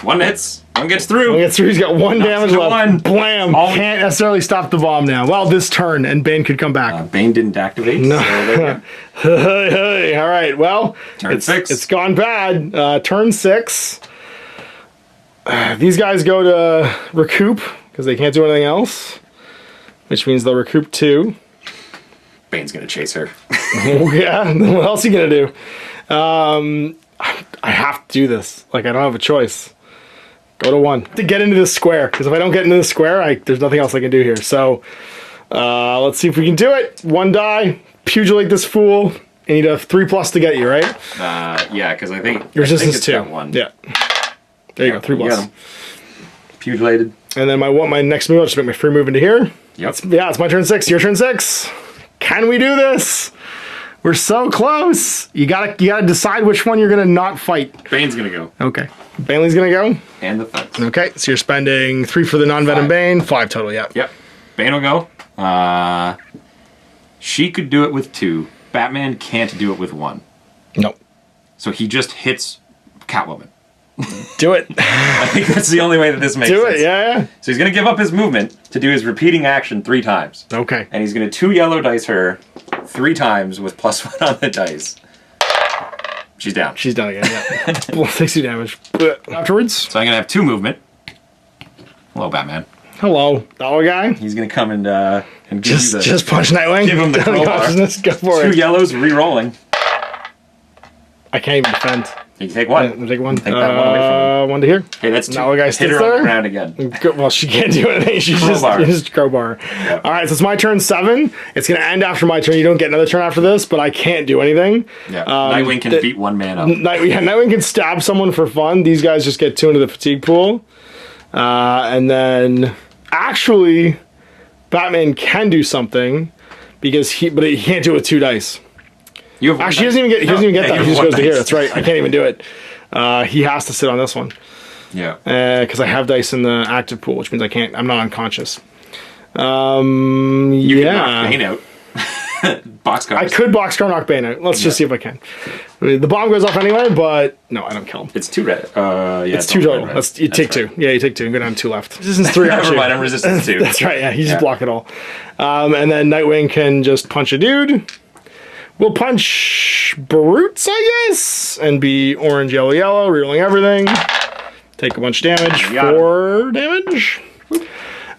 1 hits. 1 gets through. 1 gets through. He's got 1 damage left. 1. Blam. Can't necessarily stop the bomb now. Well, this turn, and Bane could come back. Bane didn't activate. No. So Hey, all right. Well, turn 6. It's gone bad. Turn 6. These guys go to recoup because they can't do anything else, which means they'll recoup 2. Bane's gonna chase her. Yeah. What else are you gonna do? I have to do this. Like, I don't have a choice. Go to 1. To get into this square, because if I don't get into the square, there's nothing else I can do here. So, let's see if we can do it. 1 die, pugilate this fool. You need a 3+ to get you, right? Yeah, because I think your resistance it's 2. that 1. Yeah. There you go, 3+. Pugilated. And then my next move, I'll just make my free move into here. Yep. It's my turn 6. Your turn 6. Can we do this? We're so close. You gotta decide which one you're gonna not fight. Bane's gonna go. Okay. Bane's gonna go. And the thugs. Okay, so you're spending 3 for the non-venom Bane, 5 total. Yeah. Yep. Bane will go. She could do it with 2. Batman can't do it with 1. No. So he just hits Catwoman. Do it. I think that's the only way that this makes sense. Do it. Yeah. So he's gonna give up his movement to do his repeating action 3 times. Okay. And he's gonna 2 yellow dice her 3 times with +1 on the dice. She's down. She's down again. Yeah. 60 damage. Afterwards. So I'm gonna have 2 movement. Hello, Batman. Hello, dollar guy. He's gonna come and give you the, just punch Nightwing. give him the crowbar. Go for 2 it. yellows, re-rolling. I can't even defend. You can take 1. I'll take 1. Take that 1 away from me. 1 to here. Okay, that's 2. Dollar guy Hit sits her on there. the ground again. Well, she can't do anything. She's just crowbar. Yep. All right, so it's my turn 7. It's going to end after my turn. You don't get another turn after this, but I can't do anything. Yeah, Nightwing can beat 1 man up. Nightwing can stab someone for fun. These guys just get 2 into the fatigue pool. And then, actually, Batman can do something because he can't do it with 2 dice. Actually, he doesn't even get that. He just goes to here. That's right. I can't even do it. He has to sit on this one. Yeah. Because I have dice in the active pool, which means I'm not unconscious. You can knock Bane out. Boxcar. I could boxcar knock Bane out. Let's just see if I can. The bomb goes off anyway, but no, I don't kill him. It's 2 red. Yeah, it's 2 total. You take 2. Yeah, you take 2 and go down 2 left. Resistance 3. Never mind, I'm resistance 2. That's right. Yeah, you just block it all. And then Nightwing can just punch a dude. We'll punch Brutes, I guess, and be orange, yellow, yellow, rerolling everything. Take a bunch of damage. 4 damage.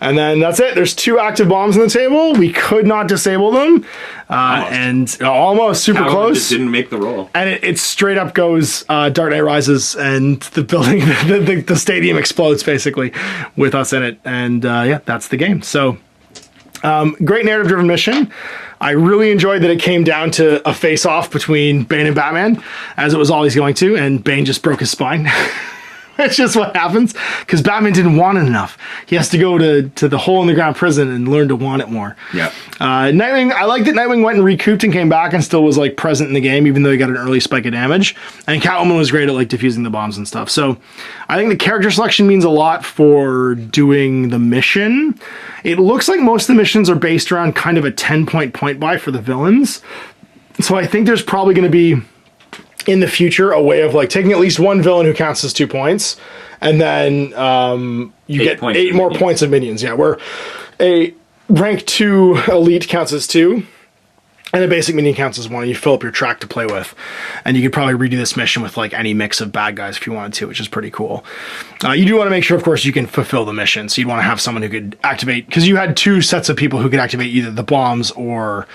And then that's it. There's 2 active bombs on the table. We could not disable them. Almost super close. Just didn't make the roll. And it straight up goes Dark Knight Rises, and the building, the stadium explodes basically with us in it. And yeah, that's the game. So great narrative-driven mission. I really enjoyed that it came down to a face-off between Bane and Batman, as it was always going to, and Bane just broke his spine. That's just what happens, because Batman didn't want it enough. He has to go to the hole-in-the-ground prison and learn to want it more. Yeah. Nightwing, I like that Nightwing went and recouped and came back and still was like present in the game, even though he got an early spike of damage. And Catwoman was great at like defusing the bombs and stuff. So I think the character selection means a lot for doing the mission. It looks like most of the missions are based around kind of a 10-point point buy for the villains. So I think there's probably going to be, in the future, a way of like taking at least one villain who counts as 2 points, and then you get 8 more points of minions. Yeah, where a rank 2 elite counts as 2, and a basic minion counts as 1, and you fill up your track to play with. And you could probably redo this mission with like any mix of bad guys if you wanted to, which is pretty cool. You do want to make sure, of course, you can fulfill the mission. So you'd want to have someone who could activate, because you had 2 sets of people who could activate either the bombs or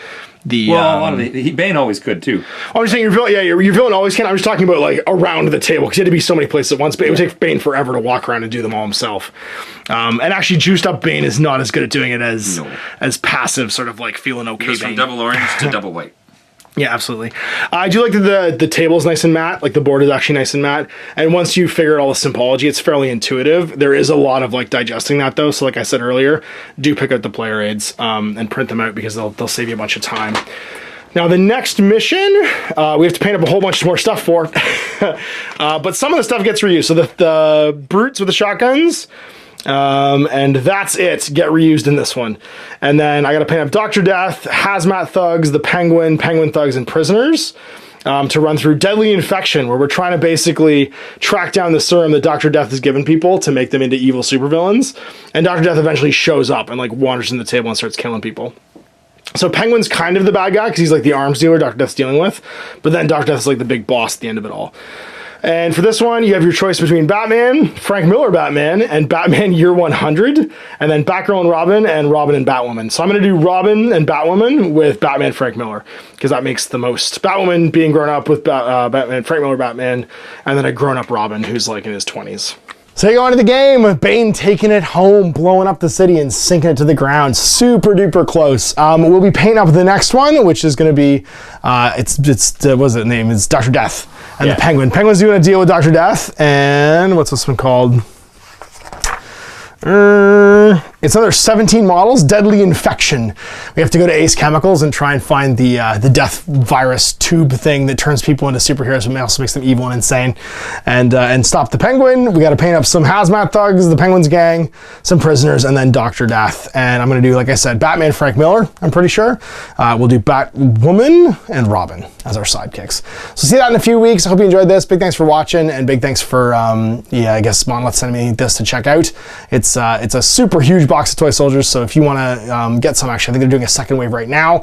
the... Well, a lot of Bane always could, too. I'm just saying your villain, your villain always can. I was talking about like around the table, because he had to be so many places at once, but it would take Bane forever to walk around and do them all himself. And actually, juiced up Bane is not as good at doing it as passive, sort of like feeling okay. It goes from double orange to double white. Yeah, absolutely. I do like that the table's nice and matte. Like the board is actually nice and matte. And once you figure out all the symbology, it's fairly intuitive. There is a lot of like digesting that though. So like I said earlier, do pick out the player aids and print them out, because they'll save you a bunch of time. Now the next mission, we have to paint up a whole bunch more stuff for. But some of the stuff gets reused. So the brutes with the shotguns, and that's it, get reused in this one. And then I gotta paint up Dr. Death, Hazmat Thugs, the Penguin Thugs, and Prisoners to run through Deadly Infection, where we're trying to basically track down the serum that Dr. Death has given people to make them into evil supervillains. And Dr. Death eventually shows up and like wanders in the table and starts killing people. So Penguin's kind of the bad guy, because he's like the arms dealer Dr. Death's dealing with, but then Dr. Death's like the big boss at the end of it all. And for this one, you have your choice between Batman, Frank Miller Batman, and Batman Year 100, and then Batgirl and Robin and Batwoman. So I'm going to do Robin and Batwoman with Batman Frank Miller, because that makes the most. Batwoman being grown up with Batman, Frank Miller Batman, and then a grown-up Robin who's like in his 20s. So you go into the game with Bane taking it home, blowing up the city and sinking it to the ground. Super duper close. We'll be painting up the next one, which is going to be, what's the name? It's Dr. Death and the Penguin. Penguin's doing a deal with Dr. Death, and what's this one called? It's another 17 models, Deadly Infection. We have to go to Ace Chemicals and try and find the death virus tube thing that turns people into superheroes, but also makes them evil and insane. And stop the Penguin. We got to paint up some hazmat thugs, the Penguin's gang, some prisoners, and then Dr. Death. And I'm going to do, like I said, Batman Frank Miller, I'm pretty sure. We'll do Batwoman and Robin as our sidekicks. So see that in a few weeks. I hope you enjoyed this. Big thanks for watching, and big thanks for, I guess Monolith sending me this to check out. It's a super huge box of toy soldiers, so if you want to get some, actually I think they're doing a second wave right now,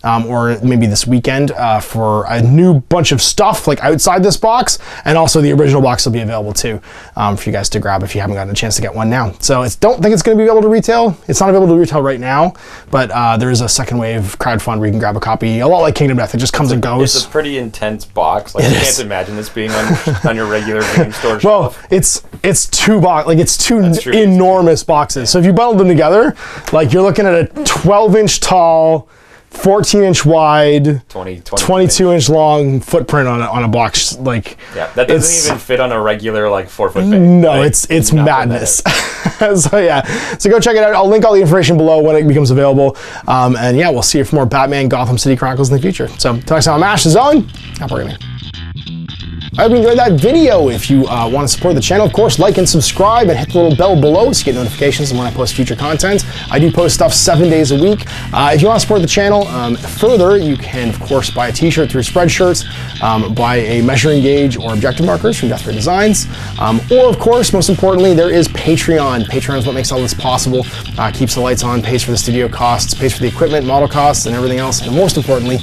or maybe this weekend, for a new bunch of stuff like outside this box, and also the original box will be available too, for you guys to grab if you haven't gotten a chance to get one now. So don't think it's going to be able to retail. It's not available to retail right now, but there is a second wave crowdfund where you can grab a copy, a lot like Kingdom Death. It just comes and goes. It's a pretty intense box. Like, I can't imagine this being on your regular game store shelf. Well, it's two enormous boxes. So if you bundle them together, like you're looking at a 12-inch tall, 14-inch wide, 22-inch long footprint on a box. Like, yeah, that doesn't even fit on a regular 4-foot bag. No, like, it's madness. So yeah, so go check it out. I'll link all the information below when it becomes available. And yeah, we'll see you for more Batman Gotham City Chronicles in the future. So till next time, Mash the Zone. Happy gaming. I hope you enjoyed that video. If you want to support the channel, of course, like and subscribe and hit the little bell below so you get notifications when I post future content. I do post stuff 7 days a week. If you want to support the channel further, you can, of course, buy a t-shirt through Spreadshirts, buy a measuring gauge or objective markers from Death Ray Designs, or, of course, most importantly, there is Patreon. Patreon is what makes all this possible, keeps the lights on, pays for the studio costs, pays for the equipment, model costs, and everything else, and most importantly,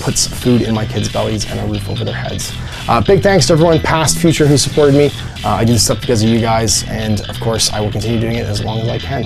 puts food in my kids' bellies and a roof over their heads. Big thanks to everyone, past, future, who supported me. I do this stuff because of you guys, and of course, I will continue doing it as long as I can.